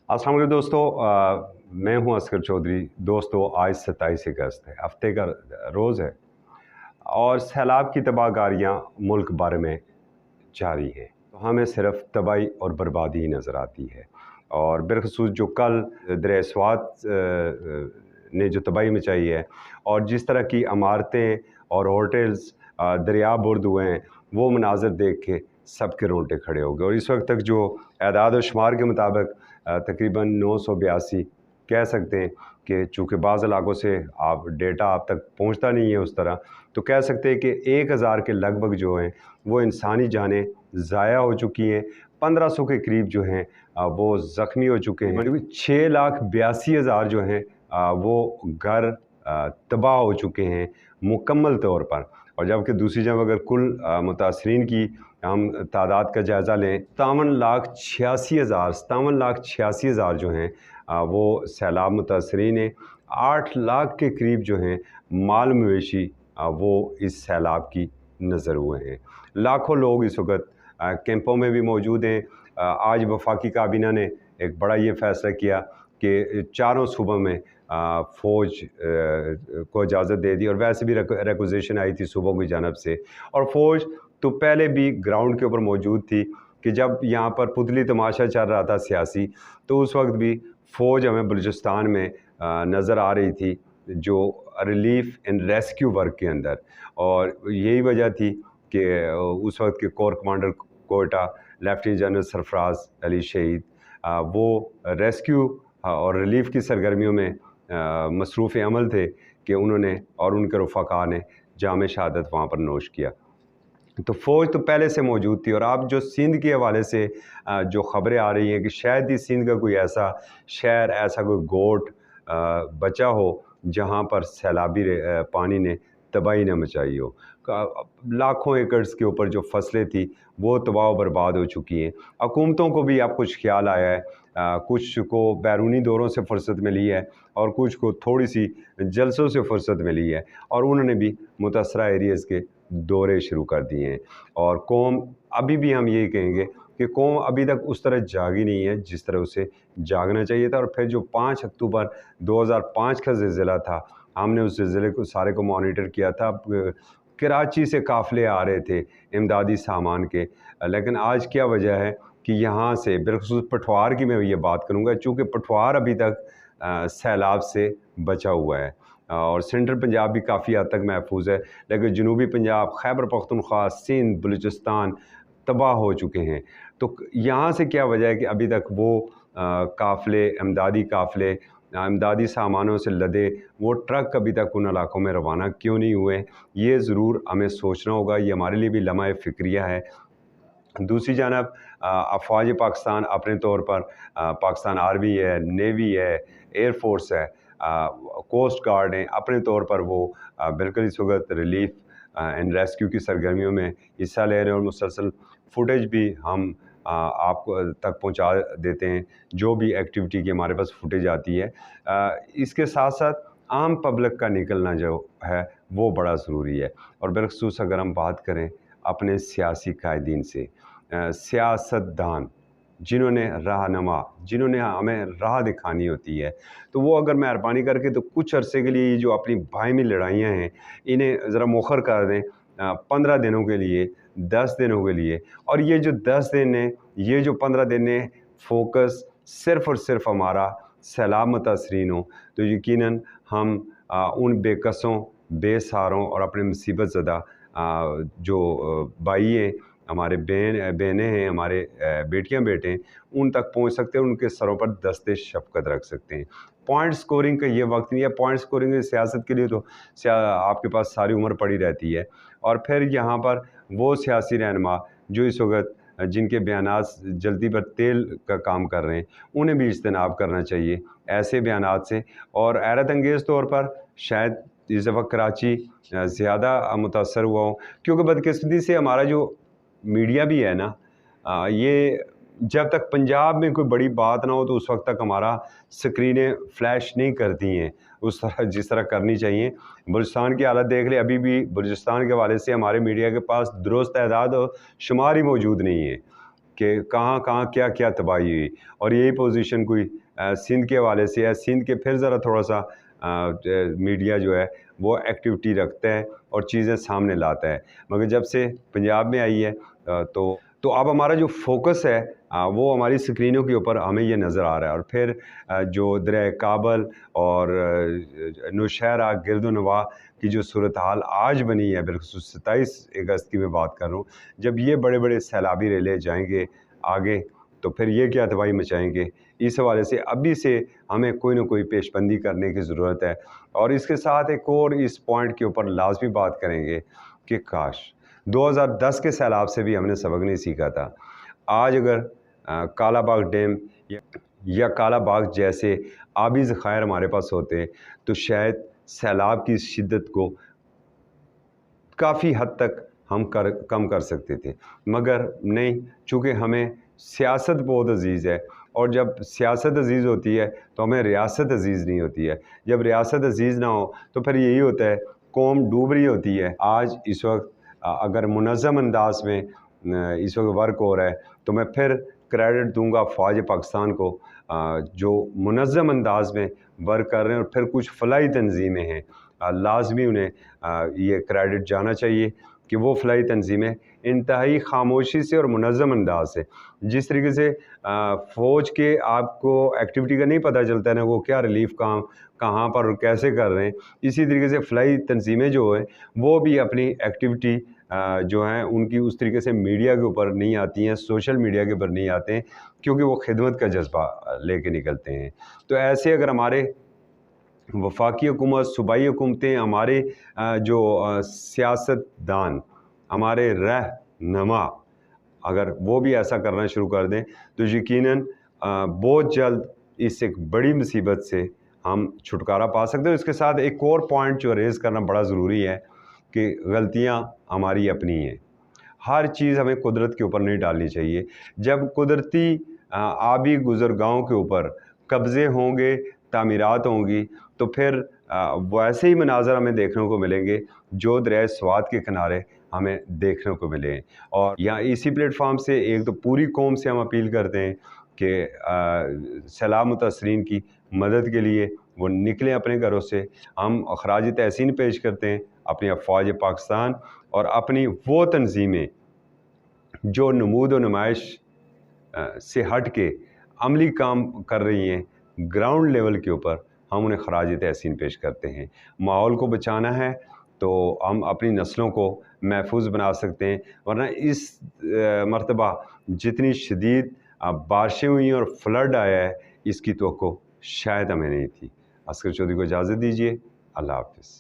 अस्सलाम वालेकुम दोस्तों, मैं हूं असगर चौधरी। दोस्तों, आज 27 अगस्त है, हफ्ते का रोज़ है और सैलाब की तबाहकारियाँ मुल्क भर में जारी हैं। तो हमें सिर्फ तबाही और बर्बादी ही नज़र आती है। और बिलखसूस जो कल दरिया स्वात ने जो तबाही मचाई है और जिस तरह की इमारतें और होटल्स दरिया बुर्द हुए हैं, वो मनाज़र देख के सबके रोंगटे खड़े हो गए। और इस वक्त तक जो एदाद व शुमार के मुताबिक तकरीबन 982 कह सकते हैं कि चूँकि बाज़ इलाकों से आप डेटा आप तक पहुँचता नहीं है उस तरह, तो कह सकते हैं कि 1000 के लगभग जो हैं वो इंसानी जानें ज़ाया हो चुकी हैं। 1500 के करीब जो हैं वो ज़ख्मी हो चुके हैं। 6,82,000 जो हैं वो घर तबाह हो चुके हैं मुकम्मल तौर पर। और जबकि दूसरी जगह अगर कुल मुतासरीन की हम तादाद का जायज़ा लें, 57,86,000 जो हैं वो सैलाब मुतासरीन हैं। 8 लाख के करीब जो हैं माल मवेशी वो इस सैलाब की नज़र हुए हैं। लाखों लोग इस वक्त कैंपों में भी मौजूद हैं। आज वफाकी काबीना ने एक बड़ा ये फ़ैसला किया कि चारों सूबों में फ़ौज को इजाज़त दे दी। और वैसे भी रिक्वेज़िशन आई थी सूबों की जानब से, और फ़ौज तो पहले भी ग्राउंड के ऊपर मौजूद थी कि जब यहाँ पर पुतली तमाशा चल रहा था सियासी, तो उस वक्त भी फ़ौज हमें बलूचिस्तान में नज़र आ रही थी, जो रिलीफ़ एंड रेस्क्यू वर्क के अंदर। और यही वजह थी कि उस वक्त के core commander Quetta lieutenant general Sarfaraz Ali शहीद वो रेस्क्यू और रिलीफ़ की सरगर्मियों में मसरूफ़ अमल थे कि उन्होंने और उनके रफ़ाक़ा ने जाम शहादत वहाँ पर नोश किया। तो फ़ौज तो पहले से मौजूद थी। और आप जो सिंध के हवाले से जो ख़बरें आ रही हैं कि शायद ही सिंध का कोई ऐसा शहर, ऐसा कोई गोट बचा हो जहाँ पर सैलाबी पानी ने तबाही न मचाई हो। लाखों एकड़ के ऊपर जो फसलें थी वो तबाह बर्बाद हो चुकी हैं। हुकूमतों को भी अब कुछ ख्याल आया है, कुछ को बैरूनी दौरों से फ़ुर्सत मिली है और कुछ को थोड़ी सी जलसों से फ़ुर्सत मिली है, और उन्होंने भी मुतासरा एरियाज़ के दौरे शुरू कर दिए हैं। और कौम, अभी भी हम यही कहेंगे कि कौम अभी तक उस तरह जागी नहीं है जिस तरह उसे जागना चाहिए था। और फिर जो 5 अक्टूबर 2005 का ज़िलज़िला था, हमने उस ज़िलज़िले को सारे को मॉनिटर किया था। कराची से काफ़िले आ रहे थे इमदादी सामान के, लेकिन आज क्या वजह है कि यहाँ से बिलखुसूस पठवार की मैं ये बात करूँगा, चूँकि पठवार अभी तक सैलाब से बचा हुआ है और सेंट्रल पंजाब भी काफ़ी हद तक महफूज है, लेकिन जनूबी पंजाब, खैबर पख्तूनख्वा, सिंध, बलूचिस्तान तबाह हो चुके हैं। तो यहाँ से क्या वजह है कि अभी तक वो काफ़िले, इमदादी सामानों से लदे वो ट्रक अभी तक उन इलाकों में रवाना क्यों नहीं हुए? ये ज़रूर हमें सोचना होगा। ये हमारे लिए भी लम्हा फ़िक्रिया है। दूसरी जानब अफ़वाज पाकिस्तान अपने तौर पर पाकिस्तान आर्मी है, नेवी है, एयर फोर्स है, कोस्ट गार्ड हैं, अपने तौर पर वो बिल्कुल इस वक्त रिलीफ़ एंड रेस्क्यू की सरगर्मियों में हिस्सा ले रहे हैं। और मुसलसल फुटेज भी हम आपको तक पहुंचा देते हैं, जो भी एक्टिविटी की हमारे पास फुटेज आती है। इसके साथ साथ आम पब्लिक का निकलना जो है वो बड़ा ज़रूरी है। और बिलखसूस अगर हम बात करें अपने सियासी कायदीन से, सियासतदान जिन्होंने रहनुमा, जिन्होंने हमें राह दिखानी होती है, तो वो अगर मेहरबानी करके तो कुछ अरसे के लिए जो अपनी बाहिमी लड़ाइयाँ हैं इन्हें ज़रा मौखर कर दें, 15 दिनों के लिए, 10 दिनों के लिए। और ये जो 10 दिन हैं, ये जो 15 दिन हैं, फ़ोकस सिर्फ़ और सिर्फ हमारा सैलाब मुतासरीन हो, तो यकीनन हम उन बेकसों, बेसहारों और अपने मुसीबत ज़दा जो भाई हैं, हमारे बहनें हैं, हमारे बेटियां बेटे हैं, उन तक पहुंच सकते हैं, उनके सरों पर दस्ते शफ़क़त रख सकते हैं। पॉइंट स्कोरिंग का ये वक्त नहीं है। पॉइंट स्कोरिंग की सियासत के लिए तो आपके पास सारी उम्र पड़ी रहती है। और फिर यहाँ पर वो सियासी रहनुमा जो इस वक्त जिनके बयानात जल्दी पर तेल का काम कर रहे हैं, उन्हें भी इज्तनाब करना चाहिए ऐसे बयानात से। और हैरत अंगेज़ तौर पर शायद इस दफ़ा कराची ज़्यादा मुतासर हुआ हो, क्योंकि बदकिस्मती से हमारा जो मीडिया भी है ना, ये जब तक पंजाब में कोई बड़ी बात ना हो तो उस वक्त तक हमारा स्क्रीनें फ्लैश नहीं करती हैं उस तरह जिस तरह करनी चाहिए। बलूचिस्तान की हालत देख ले, अभी भी बलूचिस्तान के हवाले से हमारे मीडिया के पास दुरुस्त तादाद और शुमार ही मौजूद नहीं है। کہ کہاں کہاں کیا کیا تباہی ہوئی، اور یہی پوزیشن کوئی سندھ کے حوالے سے ہے، سندھ کے پھر ذرا تھوڑا سا میڈیا جو ہے وہ ایکٹیویٹی رکھتا ہے اور چیزیں سامنے لاتا ہے، مگر جب سے پنجاب میں آئی ہے تو اب ہمارا جو فوکس ہے وہ ہماری سکرینوں کے اوپر ہمیں یہ نظر آ رہا ہے، اور پھر جو دریائے کابل اور نوشہرہ گرد و نواح کی جو صورتحال آج بنی ہے، بالخصوص 27 اگست کی میں بات کر رہا ہوں، جب یہ بڑے بڑے سیلابی ریلے جائیں گے آگے تو پھر یہ کیا تباہی مچائیں گے، اس حوالے سے ابھی سے ہمیں کوئی نہ کوئی پیش بندی کرنے کی ضرورت ہے۔ اور اس کے ساتھ ایک اور اس پوائنٹ کے اوپر لازمی بات کریں گے کہ کاش 2010 کے سیلاب سے بھی ہم نے سبق نہیں سیکھا تھا۔ آج اگر کالا باغ ڈیم یا کالا باغ جیسے آبی ذخائر ہمارے پاس ہوتے تو شاید سیلاب کی شدت کو کافی حد تک ہم کم کر سکتے تھے، مگر نہیں، چونکہ ہمیں سیاست بہت عزیز ہے، اور جب سیاست عزیز ہوتی ہے تو ہمیں ریاست عزیز نہیں ہوتی ہے، جب ریاست عزیز نہ ہو تو پھر یہی ہوتا ہے، قوم ڈوب رہی ہوتی ہے۔ آج اس وقت اگر منظم انداز میں اس وقت ورک ہو رہا ہے تو میں پھر کریڈٹ دوں گا فوج پاکستان کو، جو منظم انداز میں ورک کر رہے ہیں، اور پھر کچھ فلاحی تنظیمیں ہیں، لازمی انہیں یہ کریڈٹ جانا چاہیے کہ وہ فلاحی تنظیمیں انتہائی خاموشی سے اور منظم انداز سے، جس طریقے سے فوج کے آپ کو ایکٹیویٹی کا نہیں پتہ چلتا ہے نا، وہ کیا ریلیف کام کہاں پر اور کیسے کر رہے ہیں، اسی طریقے سے فلاحی تنظیمیں جو ہیں وہ بھی اپنی ایکٹیویٹی جو ہیں ان کی اس طریقے سے میڈیا کے اوپر نہیں آتی ہیں، سوشل میڈیا کے اوپر نہیں آتے ہیں، کیونکہ وہ خدمت کا جذبہ لے کے نکلتے ہیں۔ تو ایسے اگر ہمارے وفاقی حکومت، صوبائی حکومتیں، ہمارے جو سیاست دان، ہمارے رہنما، اگر وہ بھی ایسا کرنا شروع کر دیں تو یقیناً بہت جلد اس ایک بڑی مصیبت سے ہم چھٹکارا پا سکتے ہیں۔ اس کے ساتھ ایک اور پوائنٹ جو ریز کرنا بڑا ضروری ہے کہ غلطیاں ہماری اپنی ہیں، ہر چیز ہمیں قدرت کے اوپر نہیں ڈالنی چاہیے۔ جب قدرتی آبی گزرگاہوں کے اوپر قبضے ہوں گے، تعمیرات ہوں گی، تو پھر ویسے ہی مناظر ہمیں دیکھنے کو ملیں گے جو دریائے سوات کے کنارے ہمیں دیکھنے کو ملے ہیں۔ اور یہاں اسی پلیٹ فارم سے ایک تو پوری قوم سے ہم اپیل کرتے ہیں کہ سیلاب متاثرین کی مدد کے لیے وہ نکلیں اپنے گھروں سے۔ ہم خراج تحسین پیش کرتے ہیں اپنی افواج پاکستان اور اپنی وہ تنظیمیں جو نمود و نمائش سے ہٹ کے عملی کام کر رہی ہیں گراؤنڈ لیول کے اوپر، ہم انہیں خراج تحسین پیش کرتے ہیں۔ ماحول کو بچانا ہے تو ہم اپنی نسلوں کو محفوظ بنا سکتے ہیں، ورنہ اس مرتبہ جتنی شدید بارشیں ہوئی اور فلڈ آیا ہے اس کی توقع شاید ہمیں نہیں تھی۔ عسکر چودھری کو اجازت دیجیے، اللہ حافظ۔